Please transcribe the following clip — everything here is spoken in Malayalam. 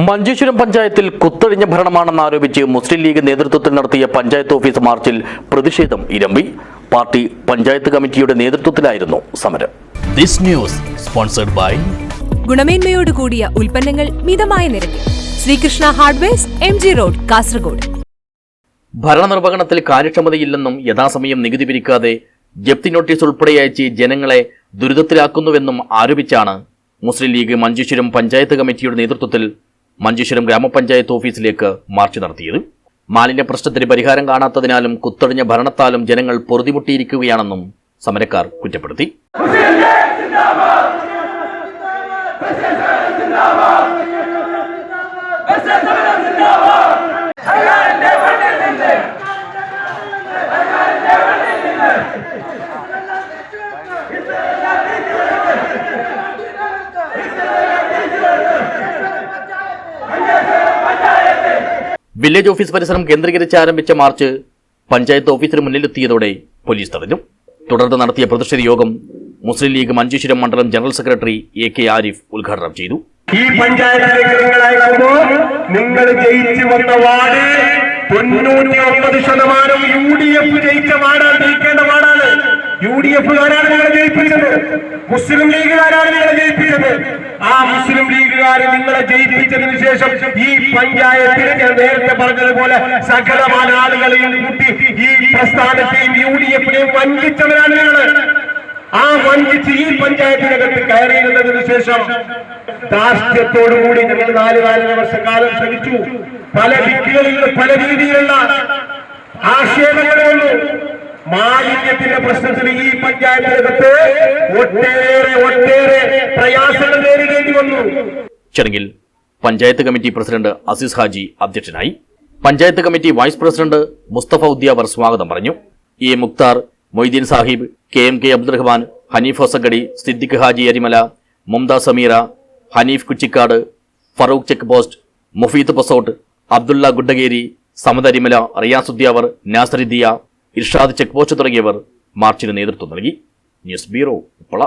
മഞ്ചേശ്വരം പഞ്ചായത്തിൽ കുത്തഴിഞ്ഞ ഭരണമാണെന്നാരോപിച്ച് മുസ്ലിം ലീഗ് നേതൃത്വത്തിൽ നടത്തിയ പഞ്ചായത്ത് ഓഫീസ് മാർച്ചിൽ പ്രതിഷേധം ഇരമ്പി. പാർട്ടി പഞ്ചായത്ത് കമ്മിറ്റിയുടെ നേതൃത്വത്തിലായിരുന്നു സമരം. ദിസ് ന്യൂസ് സ്പോൺസർഡ് ബൈ ഗുണമേന്മയോട് കൂടിയ ഉൽപ്പന്നങ്ങൾ മിതമായ നിരക്കിൽ Sreekrishna hardwares MG road Kasaragod. ഭരണനിർവഹണത്തിൽ കാര്യക്ഷമതയില്ലെന്നും യഥാസമയം നികുതി പിരിക്കാതെ ജപ്തി നോട്ടീസ് ഉൾപ്പെടെ അയച്ച് ജനങ്ങളെ ദുരിതത്തിലാക്കുന്നുവെന്നും ആരോപിച്ചാണ് മുസ്ലിം ലീഗ് മഞ്ചേശ്വരം പഞ്ചായത്ത് കമ്മിറ്റിയുടെ നേതൃത്വത്തിൽ മഞ്ചേശ്വരം ഗ്രാമപഞ്ചായത്ത് ഓഫീസിലേക്ക് മാർച്ച് നടത്തിയത്. മാലിന്യ പ്രശ്നത്തിന് പരിഹാരം കാണാത്തതിനാലും കുത്തഴിഞ്ഞ ഭരണത്താലും ജനങ്ങൾ പൊറുതിമുട്ടിയിരിക്കുകയാണെന്നും സമരക്കാർ കുറ്റപ്പെടുത്തി. വില്ലേജ് ഓഫീസ് പരിസരം കേന്ദ്രീകരിച്ച് ആരംഭിച്ച മാർച്ച് പഞ്ചായത്ത് ഓഫീസിന് മുന്നിലെത്തിയതോടെ പോലീസ് തടഞ്ഞു. തുടർന്ന് നടത്തിയ പ്രതിഷേധ യോഗം മുസ്ലിം ലീഗ് മഞ്ചേശ്വരം മണ്ഡലം ജനറൽ സെക്രട്ടറി AK ആരിഫ് ഉദ്ഘാടനം ചെയ്തു. ഈ പഞ്ചായത്തിലേക്ക് നിങ്ങൾ ജയിച്ചു വന്ന വാർഡ് 99% UDF ജയിച്ച വാർഡാണ്, ജയിക്കേണ്ട വാർഡാണ്. UDF കാരാണ് നിങ്ങളെ ജയിപ്പിച്ചത്, മുസ്ലിം ലീഗുകാരാണ് നിങ്ങളെ ജയിപ്പിച്ചത്. ആ മുസ്ലിം ലീഗുകാരെ നിങ്ങളെ ജയിപ്പിച്ചതിന് ശേഷം ഈ പഞ്ചായത്തിൽ ഞാൻ നേരത്തെ പറഞ്ഞതുപോലെ സകലമായ ആളുകളെയും കൂട്ടി ഈ പ്രസ്ഥാനത്തെയും UDF-നെയും വഞ്ചിച്ചവരാണ് നിങ്ങള്. ആ വഞ്ചിച്ച് ഈ പഞ്ചായത്തിനകത്ത് കയറിയിരുന്നതിന് ശേഷം ധാർഷ്ട്യത്തോടുകൂടി ഞങ്ങൾ 4 വർഷക്കാലം ശ്രമിച്ചു. പല ദിക്കുകളിൽ പല രീതിയിലുള്ള ആക്ഷേപങ്ങൾ വന്നു. മാലിന്യത്തിന്റെ പ്രശ്നത്തിൽ ഈ പഞ്ചായത്തിനകത്ത് ഒട്ടേറെ പ്രയാസങ്ങൾ നേരിടേണ്ടി വന്നു. ചടങ്ങിൽ പഞ്ചായത്ത് കമ്മിറ്റി പ്രസിഡന്റ് അസീസ് ഹാജി അധ്യക്ഷനായി. Panchayat committee vice president Mustafa Udyavar സ്വാഗതം പറഞ്ഞു. A Mukhtar, Moideen Sahib, KMK Abdurahman, Haneef Hosangadi, Siddique Haji Arimala, Mumtaz Sameera, Haneef Kuchikkad, Farooq check post, Mufeed Posot, Abdulla Guddageri, Samad Arimala, Riyas Udyavar, Nasar Diya, Irshad check post തുടങ്ങിയവർ മാർച്ചിന് നേതൃത്വം നൽകി. News bureau, Uppala.